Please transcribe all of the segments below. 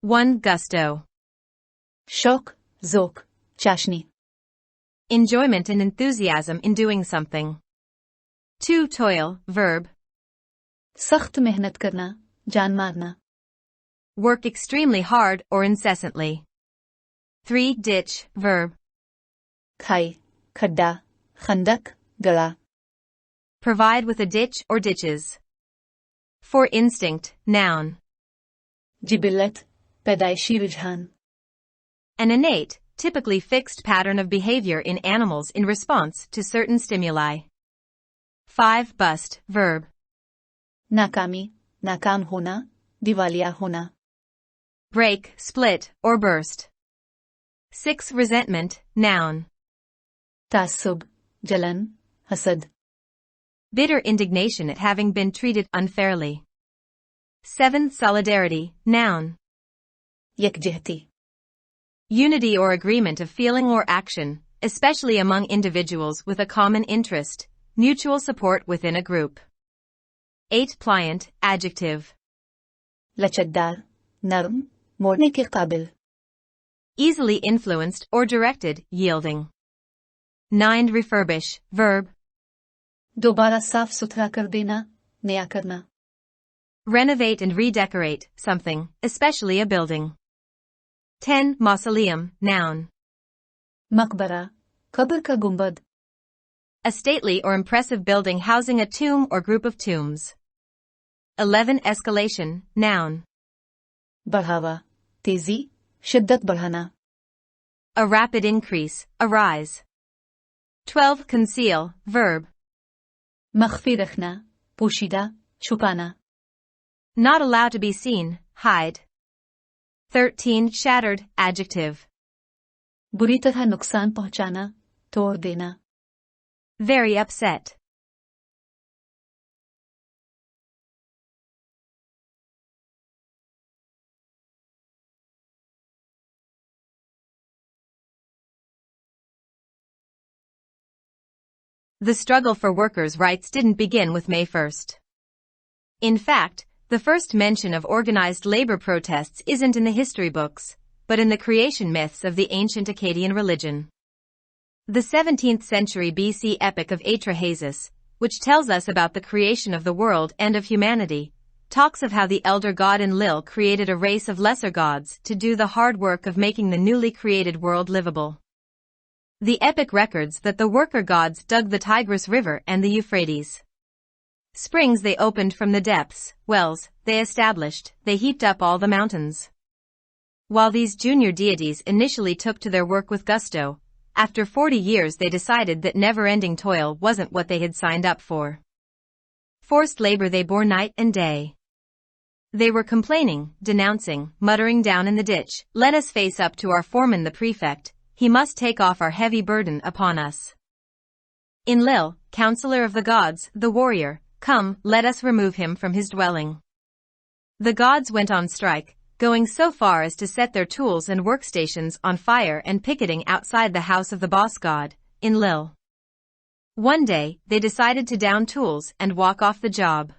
1. Gusto. शौक, ज़ोक, चाशनी. Enjoyment and enthusiasm in doing something. 2. Toil, verb. सख्त मेहनत करना, जान मारना. Work extremely hard or incessantly. 3. Ditch, verb. खाई, खड्डा, खंदक, गला. Provide with a ditch or ditches. 4. Instinct, noun. जिबिल्लत, पैदाइशी रुझान. An innate, typically fixed pattern of behavior in animals in response to certain stimuli. 5. Bust, verb. नाकामी, नाकाम होना, दिवालिया होना. Break, split, or burst. 6. Resentment, noun. तासुब, जलन, हसद. Bitter indignation at having been treated unfairly. 7. Solidarity, noun. यकजहती. Unity or agreement of feeling or action, especially among individuals with a common interest, mutual support within a group. 8. Pliant, adjective. लचकदार, नरम, मोड़ने के काबिल. Easily influenced or directed, yielding. 9. Refurbish, verb. दोबारा साफ सुथरा कर देना, नया करना. Renovate and redecorate something, especially a building. 10. Mausoleum, noun. मकबरा, कब्र का गुंबद. A stately or impressive building housing a tomb or group of tombs. 11. Escalation, noun. बढ़ावा, तेजी, शिद्दत बढ़ाना. A rapid increase, a rise. 12. Conceal, verb. मख्फी रखना, पोशीदा, छुपाना. Not allow to be seen, hide. 13. Shattered, adjective. बुरी तरह नुकसान पहुंचाना, तोड़ देना. Very upset. The struggle for workers' rights didn't begin with May 1st. In fact, the first mention of organized labor protests isn't in the history books, but in the creation myths of the ancient Akkadian religion. The 17th century BC epic of Atrahasis, which tells us about the creation of the world and of humanity, talks of how the elder god Enlil created a race of lesser gods to do the hard work of making the newly created world livable. The epic records that the worker gods dug the Tigris River and the Euphrates. Springs they opened from the depths, wells they established, they heaped up all the mountains. While these junior deities initially took to their work with gusto, after 40 years they decided that never-ending toil wasn't what they had signed up for. Forced labor they bore night and day. They were complaining, denouncing, muttering down in the ditch, "Let us face up to our foreman the prefect, he must take off our heavy burden upon us. Enlil, counselor of the gods, the warrior, come, let us remove him from his dwelling." The gods went on strike, going so far as to set their tools and workstations on fire and picketing outside the house of the boss god, Enlil. One day, they decided to down tools and walk off the job.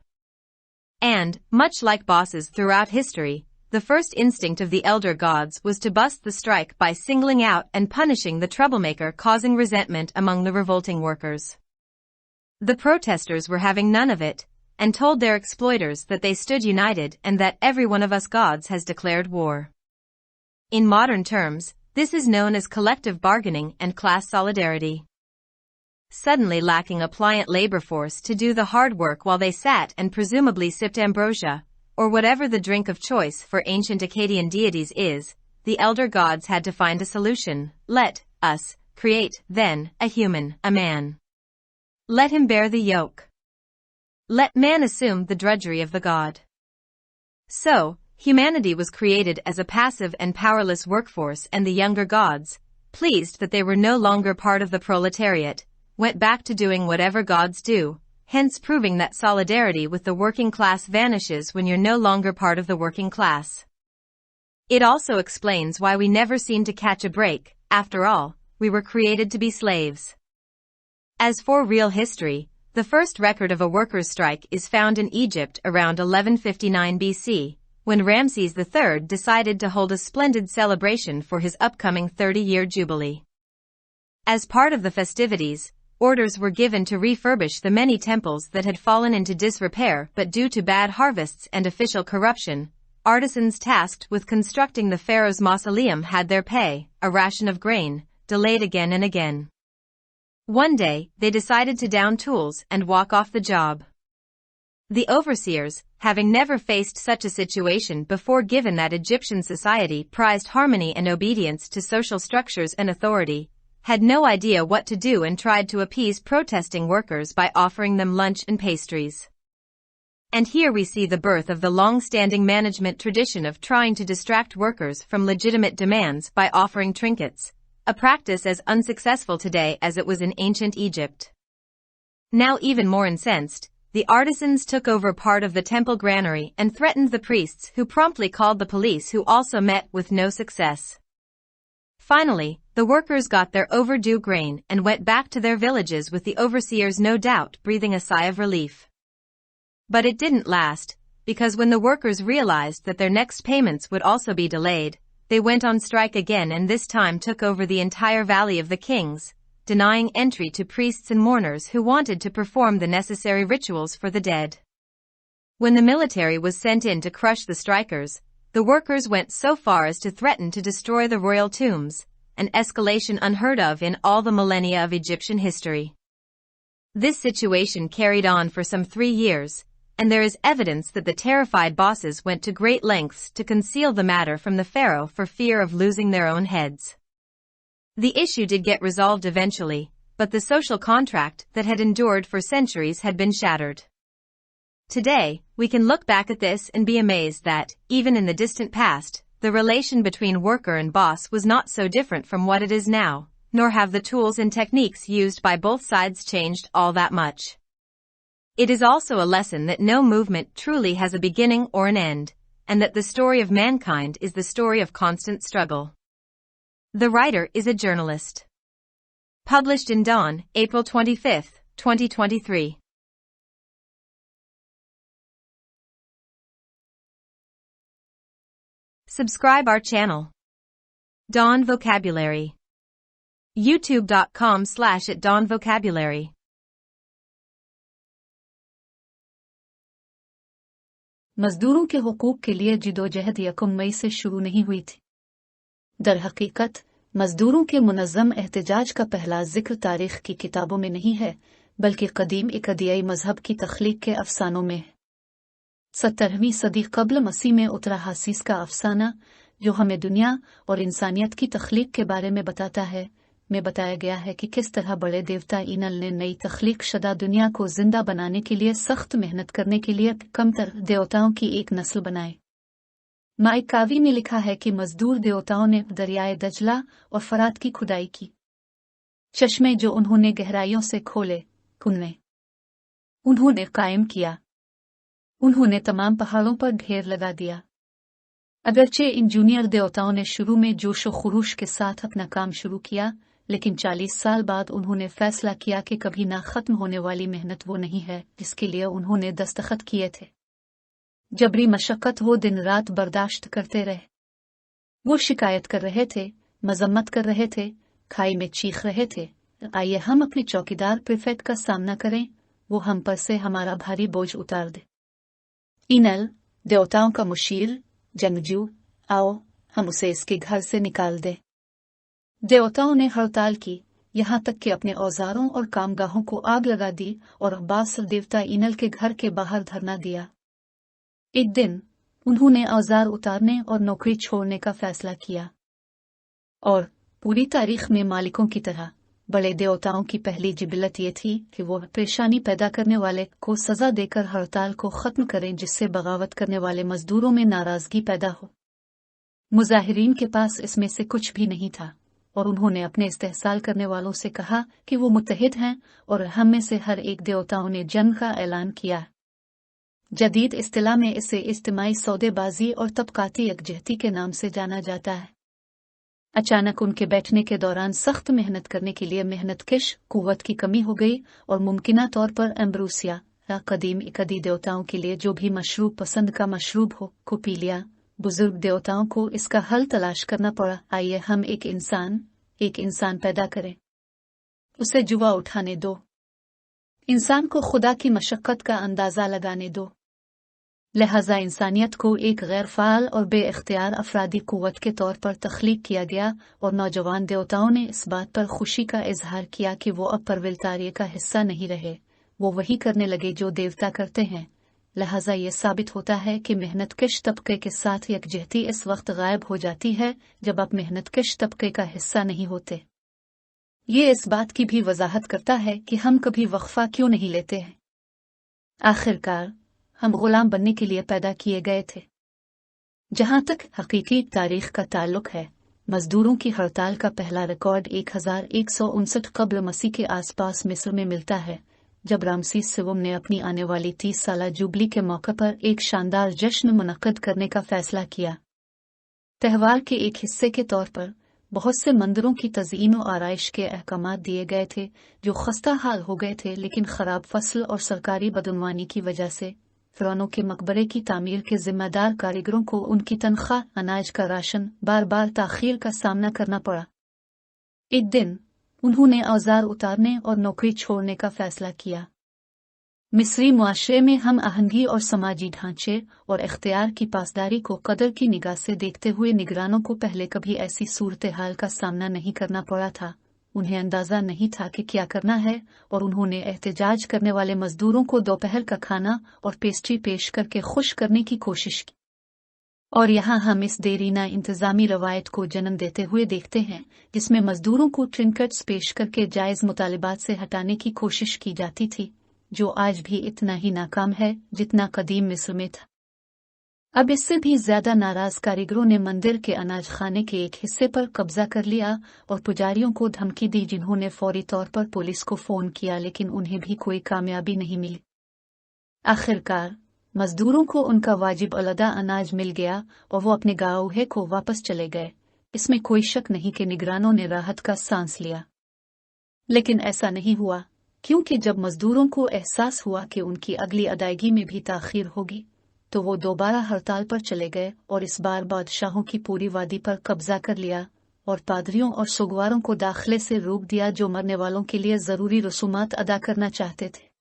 And, much like bosses throughout history, the first instinct of the elder gods was to bust the strike by singling out and punishing the troublemaker causing resentment among the revolting workers. The protesters were having none of it, and told their exploiters that they stood united and that every one of us gods has declared war. In modern terms, this is known as collective bargaining and class solidarity. Suddenly lacking a pliant labor force to do the hard work while they sat and presumably sipped ambrosia, or whatever the drink of choice for ancient Akkadian deities is, the elder gods had to find a solution. Let us create, then, a human, a man. Let him bear the yoke. Let man assume the drudgery of the god. So, humanity was created as a passive and powerless workforce, and the younger gods, pleased that they were no longer part of the proletariat, went back to doing whatever gods do, hence proving that solidarity with the working class vanishes when you're no longer part of the working class. It also explains why we never seem to catch a break. After all, we were created to be slaves. As for real history, the first record of a workers' strike is found in Egypt around 1159 BC, when Ramses III decided to hold a splendid celebration for his upcoming 30-year jubilee. As part of the festivities, orders were given to refurbish the many temples that had fallen into disrepair, but due to bad harvests and official corruption, artisans tasked with constructing the pharaoh's mausoleum had their pay, a ration of grain, delayed again and again. One day, they decided to down tools and walk off the job. The overseers, having never faced such a situation before given that Egyptian society prized harmony and obedience to social structures and authority, had no idea what to do and tried to appease protesting workers by offering them lunch and pastries. And here we see the birth of the long-standing management tradition of trying to distract workers from legitimate demands by offering trinkets, a practice as unsuccessful today as it was in ancient Egypt. Now even more incensed, the artisans took over part of the temple granary and threatened the priests, who promptly called the police, who also met with no success. Finally, the workers got their overdue grain and went back to their villages, with the overseers no doubt breathing a sigh of relief. But it didn't last, because when the workers realized that their next payments would also be delayed, they went on strike again, and this time took over the entire Valley of the Kings, denying entry to priests and mourners who wanted to perform the necessary rituals for the dead. When the military was sent in to crush the strikers, the workers went so far as to threaten to destroy the royal tombs, an escalation unheard of in all the millennia of Egyptian history. This situation carried on for some 3 years, and there is evidence that the terrified bosses went to great lengths to conceal the matter from the pharaoh for fear of losing their own heads. The issue did get resolved eventually, but the social contract that had endured for centuries had been shattered. Today, we can look back at this and be amazed that, even in the distant past, the relation between worker and boss was not so different from what it is now, nor have the tools and techniques used by both sides changed all that much. It is also a lesson that no movement truly has a beginning or an end, and that the story of mankind is the story of constant struggle. The writer is a journalist. Published in Dawn, April 25, 2023. Subscribe our channel. Dawn Vocabulary. YouTube.com/@dawnvocabulary. मजदूरों के हुकूक के लिए जिदोजहद 1 मई से शुरू नहीं हुई थी। दर हकीकत, मजदूरों के मुनज़्ज़म एहतजाज का पहला जिक्र तारीख की किताबों में नहीं है, बल्कि कदीम इकदियाई मजहब की तख्लीक के अफसानों में है। 17वीं सदी कब्ल मसीह में उतरा हासीस का अफसाना, जो हमें दुनिया और इंसानियत की तख्लीक के बारे में बताता है, में बताया गया है कि किस तरह बड़े देवता इनल ने नई तख्लीक शुदा दुनिया को जिंदा बनाने के लिए सख्त मेहनत करने के लिए कमतर देवताओं की एक नस्ल बनाए। माइकावी ने लिखा है कि मजदूर देवताओं ने दरियाए दजला और फरात की खुदाई की। चश्मे जो उन्होंने गहराइयों से खोले, उन्होंने कायम किया। उन्होंने तमाम पहाड़ों पर ढेर लगा दिया। अगरचे इन जूनियर देवताओं ने शुरू में जोश व खुरूश के साथ अपना काम शुरू किया, लेकिन 40 साल बाद उन्होंने फैसला किया कि कभी ना खत्म होने वाली मेहनत वो नहीं है जिसके लिए उन्होंने दस्तखत किए थे। जबरी मशक्कत वो दिन रात बर्दाश्त करते रहे। वो शिकायत कर रहे थे, मजम्मत कर रहे थे, खाई में चीख रहे थे, आइए हम अपने चौकीदार प्रीफेक्ट का सामना करें, वो हम पर से हमारा भारी बोझ उतार दे। इनल, देवताओं का मुशीर, जंगजू, आओ हम उसे इसके घर से निकाल दे। देवताओं ने हड़ताल की, यहाँ तक कि अपने औजारों और कामगाहों को आग लगा दी और अब्बास देवता इनल के घर के बाहर धरना दिया। एक दिन उन्होंने औजार उतारने और नौकरी छोड़ने का फैसला किया। और पूरी तारीख में मालिकों की तरह बड़े देवताओं की पहली जिबिलत ये थी कि वो परेशानी पैदा करने वाले को सजा देकर हड़ताल को खत्म करें, जिससे बगावत करने वाले मजदूरों में नाराजगी पैदा हो। मुजाहिरीन के पास इसमें से कुछ भी नहीं था, और उन्होंने अपने इस्तेहसाल करने वालों से कहा कि वो मुत्तहिद हैं, और हम में से हर एक देवताओं ने जंग का ऐलान किया। जदीद इस्तिलाह में इसे इज्तिमाई सौदेबाजी और तबकाती यकजहती के नाम से जाना जाता है। अचानक उनके बैठने के दौरान सख्त मेहनत करने के लिए मेहनतकश कुव्वत की कमी हो गई और मुमकिना तौर पर अम्ब्रोसिया कदीम इकदी देवताओं के लिए जो भी मशरूब पसंद का मशरूब हो को पी लिया। बुजुर्ग देवताओं को इसका हल तलाश करना पड़ा। आइए हम एक इंसान पैदा करें, उसे जुआ उठाने दो, इंसान को खुदा की मशक्कत का अंदाजा लगाने दो। लिहाजा इंसानियत को एक गैर फ़ाल और बेइख्तियार अफरादी कुव्वत के तौर पर तख्लीक किया गया और नौजवान देवताओं ने इस बात पर खुशी का इजहार किया कि वो अब परविलतारिये का हिस्सा नहीं रहे, वो वही करने लगे जो देवता करते हैं। लिहाजा ये साबित होता है कि मेहनतकश तबके के साथ यकजहती इस वक्त गायब हो जाती है जब आप मेहनतकश तबके का हिस्सा नहीं होते। ये इस बात की भी वजाहत करता है कि हम कभी वक्फा क्यों नहीं लेते हैं। आखिरकार हम गुलाम बनने के लिए पैदा किए गए थे। जहां तक हकीकी तारीख का ताल्लुक है, मजदूरों की हड़ताल का पहला रिकॉर्ड 1159 कब्ल मसीह के आसपास मिस्र में मिलता है, जब रामसीस सेवम ने अपनी आने वाली 30 साला जुबली के मौके पर एक शानदार जश्न मुनक्कद करने का फैसला किया। त्यौहार के एक हिस्से के तौर पर बहुत से मंदिरों की तज़ीन और आराइश के अहकामात दिए गए थे जो खस्ता हाल हो गए थे, लेकिन खराब फसल और सरकारी बदउनवानी की वजह से फ़िरौनों के मकबरे की तामीर के जिम्मेदार कारीगरों को उनकी तनख्वाह, अनाज का राशन बार बार ताख़ीर का सामना करना पड़ा। एक दिन उन्होंने औजार उतारने और नौकरी छोड़ने का फैसला किया। मिस्री मुआशरे में हम आहंगी और समाजी ढांचे और इख्तियार की पासदारी को कदर की निगाह से देखते हुए निगरानों को पहले कभी ऐसी सूरत हाल का सामना नहीं करना पड़ा था। उन्हें अंदाजा नहीं था कि क्या करना है और उन्होंने एहतजाज करने वाले मजदूरों को दोपहर का खाना और पेस्ट्री पेश करके खुश करने की कोशिश की। और यहाँ हम इस देरीना इंतजामी रवायत को जन्म देते हुए देखते हैं जिसमें मजदूरों को ट्रिंकट्स पेश करके जायज़ मुतालिबात से हटाने की कोशिश की जाती थी, जो आज भी इतना ही नाकाम है जितना कदीम मिस्र में था। अब इससे भी ज्यादा नाराज कारीगरों ने मंदिर के अनाज खाने के एक हिस्से पर कब्जा कर लिया और पुजारियों को धमकी दी, जिन्होंने फौरी तौर पर पुलिस को फोन किया, लेकिन उन्हें भी कोई कामयाबी नहीं मिली। आखिरकार मजदूरों को उनका वाजिब अलदा अनाज मिल गया और वो अपने गाँव को वापस चले गए। इसमें कोई शक नहीं कि निगरानों ने राहत का सांस लिया, लेकिन ऐसा नहीं हुआ, क्योंकि जब मजदूरों को एहसास हुआ कि उनकी अगली अदायगी में भी ताख़ीर होगी, तो वो दोबारा हड़ताल पर चले गए और इस बार बादशाहों की पूरी वादी पर कब्जा कर लिया और पादरियों और सुगवारों को दाखिले से रोक दिया, जो मरने वालों के लिए जरूरी रसूमात अदा करना चाहते थे।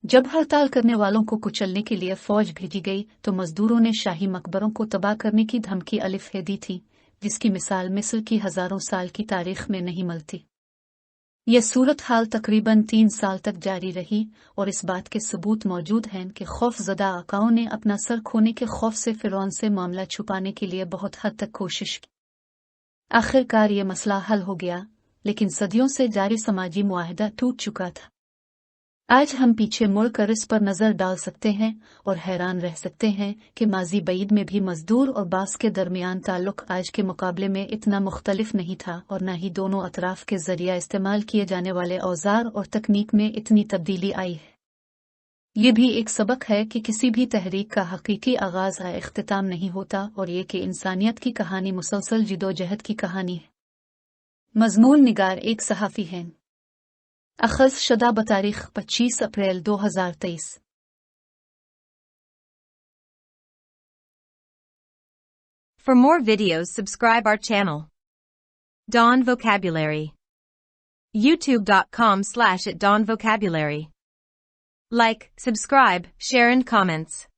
जब हड़ताल करने वालों को कुचलने के लिए फौज भेजी गई, तो मजदूरों ने शाही मकबरों को तबाह करने की धमकी अलिफ दी थी, जिसकी मिसाल मिस्र की हजारों साल की तारीख में नहीं मिलती। यह सूरत हाल तकरीबन 3 साल तक जारी रही और इस बात के सबूत मौजूद हैं कि खौफजदा आकाओं ने अपना सर खोने के खौफ से फिरौन से मामला छुपाने के लिए बहुत हद तक कोशिश की। आखिरकार ये मसला हल हो गया, लेकिन सदियों से जारी समाजी मुआहदा टूट चुका था। आज हम पीछे मुड़कर इस पर नजर डाल सकते हैं और हैरान रह सकते हैं कि माजी बईद में भी मजदूर और बास के दरमियान ताल्लुक आज के मुकाबले में इतना मुख्तलिफ नहीं था, और न ही दोनों अतराफ के जरिया इस्तेमाल किए जाने वाले औजार और तकनीक में इतनी तब्दीली आई है। ये भी एक सबक है कि किसी भी तहरीक का हकीकी आगाज इख्तिताम नहीं होता, और ये कि इंसानियत की कहानी मुसलसल जिदोजहद की कहानी है। मजमून निगार एक सहाफ़ी हैं। अखज़ शुदा बतारीख 25 अप्रैल 2023। For more videos, subscribe our channel. Dawn Vocabulary. YouTube.com/@dawnvocabulary. Like, subscribe, share and comments.